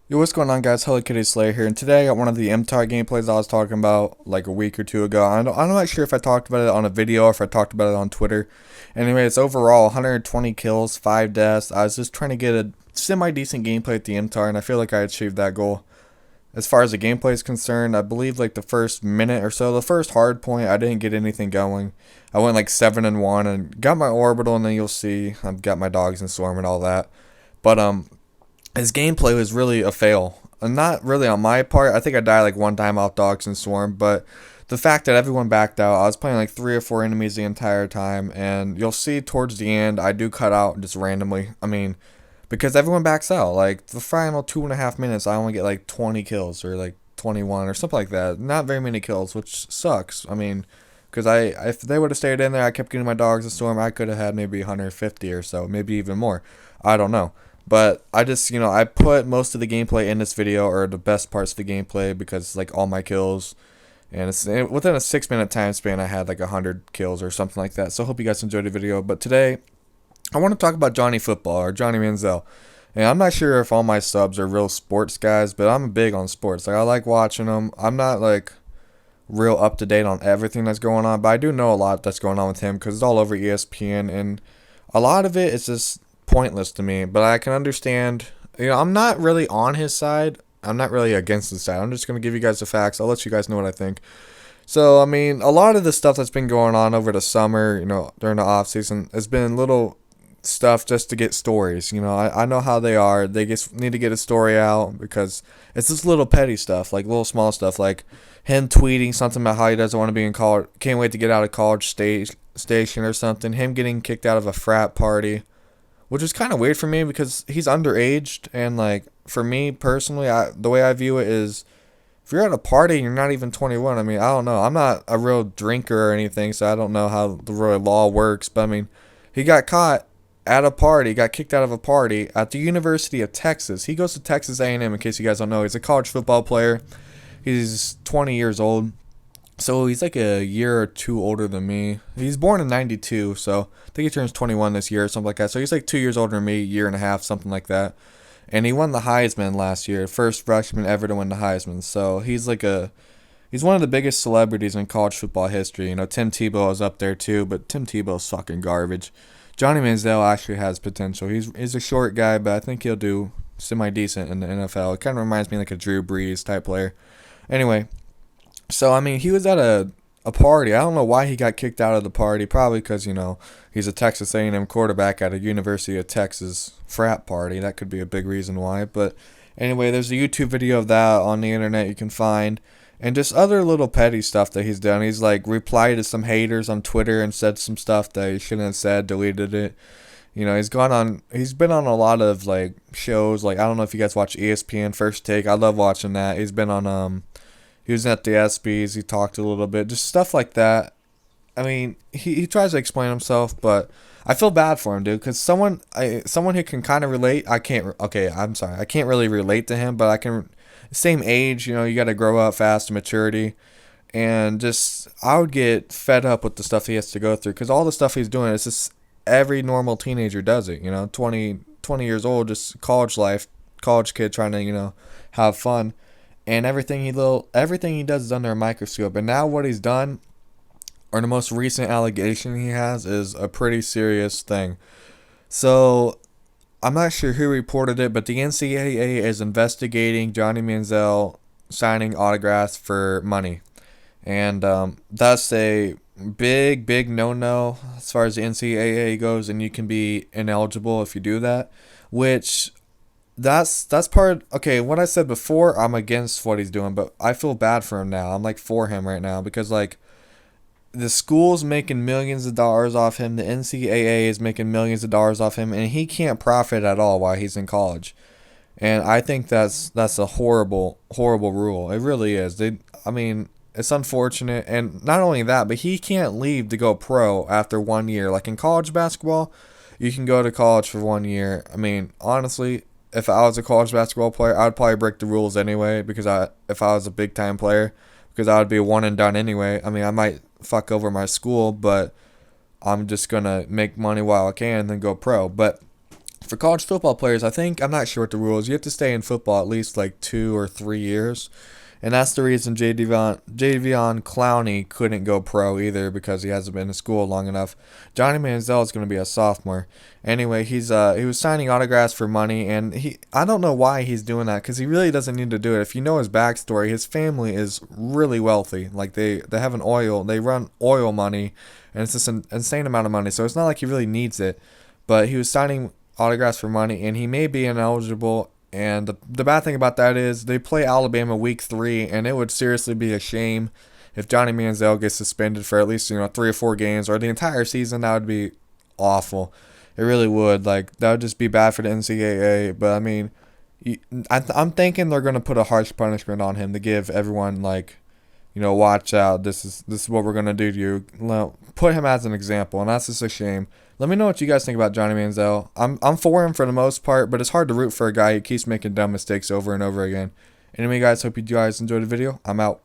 Yo, what's going on, guys? HelloKittySlayr here, and today I got one of the MTAR gameplays I was talking about like a week or two ago. I'm not sure if I talked about it on a video or if I talked about it on Twitter. Anyway, it's overall 120 kills, 5 deaths. I was just trying to get a semi-decent gameplay at the MTAR, and I feel like I achieved that goal. As far as the gameplay is concerned, I believe like the first minute or so, the first hard point, I didn't get anything going. I went like 7-1 and got my orbital, and then you'll see I've got my dogs and swarm and all that. But his gameplay was really a fail. Not really on my part. I think I died like one time off dogs and swarm, but the fact that everyone backed out, I was playing like 3 or 4 enemies the entire time, and you'll see towards the end, I do cut out just randomly. Because everyone backs out. Like the final 2.5 minutes, I only get like 20 kills or like 21 or something like that. Not very many kills, which sucks. Because if they would have stayed in there, I kept getting my dogs and storm. I could have had maybe 150 or so, maybe even more. I don't know. But I just, I put most of the gameplay in this video, or the best parts of the gameplay, because it's like all my kills. And it's within a 6 minute time span, I had like 100 kills or something like that. So I hope you guys enjoyed the video. But today, I want to talk about Johnny Football, or Johnny Manziel. And I'm not sure if all my subs are real sports guys, but I'm big on sports. Like, I like watching them. I'm not like real up to date on everything that's going on, but I do know a lot that's going on with him because it's all over ESPN, and a lot of it is just pointless to me. But I can understand. I'm not really on his side. I'm not really against his side. I'm just gonna give you guys the facts. I'll let you guys know what I think. So, a lot of the stuff that's been going on over the summer, during the off season, has been little stuff just to get stories. I know how they are. They just need to get a story out because it's just little petty stuff, like little small stuff, like him tweeting something about how he doesn't want to be in college, can't wait to get out of college station or something. Him getting kicked out of a frat party, which is kind of weird for me because he's underaged, and like for me personally, the way I view it is, if you're at a party and you're not even 21, I don't know. I'm not a real drinker or anything, so I don't know how the real law works. But he got caught at a party, got kicked out of a party at the University of Texas. He goes to Texas A&M. In case you guys don't know, he's a college football player. He's 20 years old, so he's like a year or two older than me. He's born in '92, so I think he turns 21 this year or something like that. So he's like 2 years older than me, year and a half, something like that. And he won the Heisman last year, first freshman ever to win the Heisman. So he's one of the biggest celebrities in college football history. Tim Tebow is up there too, but Tim Tebow's fucking garbage. Johnny Manziel actually has potential. He's a short guy, but I think he'll do semi decent in the NFL. It kind of reminds me like a Drew Brees type player. Anyway, so he was at a party. I don't know why he got kicked out of the party. Probably because he's a Texas A&M quarterback at a University of Texas frat party. That could be a big reason why. But anyway, there's a YouTube video of that on the internet you can find, and just other little petty stuff that he's done. He's like replied to some haters on Twitter and said some stuff that he shouldn't have said, deleted it. He's been on a lot of like shows. Like, I don't know if you guys watch ESPN First Take. I love watching that. He's been on he was at the ESPYs. He talked a little bit, just stuff like that. He tries to explain himself, but I feel bad for him, dude. Because someone who can kind of relate. I can't. Okay, I'm sorry. I can't really relate to him, but I can. Same age, you got to grow up fast and maturity, and just I would get fed up with the stuff he has to go through because all the stuff he's doing is just every normal teenager does it. 20 years old, just college life, college kid trying to have fun, and everything he does is under a microscope. And now what he's done, or the most recent allegation he has, is a pretty serious thing. So I'm not sure who reported it, but the NCAA is investigating Johnny Manziel signing autographs for money, and that's a big no as far as the NCAA goes, and you can be ineligible if you do that. Which that's part. Okay, what I said before, I'm against what he's doing, but I feel bad for him now. I'm like for him right now because like the school's making millions of dollars off him. The NCAA is making millions of dollars off him, and he can't profit at all while he's in college. And I think that's a horrible rule. It really is. It's unfortunate, and not only that, but he can't leave to go pro after 1 year. Like in college basketball, you can go to college for 1 year. Honestly, if I was a college basketball player, I'd probably break the rules anyway because if I was a big time player, because I would be a one and done anyway. I might fuck over my school, but I'm just gonna make money while I can and then go pro. But For college football players, I'm not sure what the rule is. You have to stay in football at least like 2 or 3 years. And that's the reason Jadeveon Clowney couldn't go pro either, because he hasn't been in school long enough. Johnny Manziel is going to be a sophomore. Anyway, he was signing autographs for money, and I don't know why he's doing that, because he really doesn't need to do it. If you know his backstory, his family is really wealthy. Like they have they run oil money, and it's just an insane amount of money. So it's not like he really needs it. But he was signing autographs for money, and he may be ineligible. And the bad thing about that is they play Alabama week 3, and it would seriously be a shame if Johnny Manziel gets suspended for at least 3 or 4 games or the entire season. That would be awful. It really would. Like, that would just be bad for the NCAA. But I mean, I'm thinking they're gonna put a harsh punishment on him to give everyone watch out. This is what we're gonna do to you. Put him as an example, and that's just a shame. Let me know what you guys think about Johnny Manziel. I'm for him for the most part, but it's hard to root for a guy who keeps making dumb mistakes over and over again. Anyway, guys, hope you guys enjoyed the video. I'm out.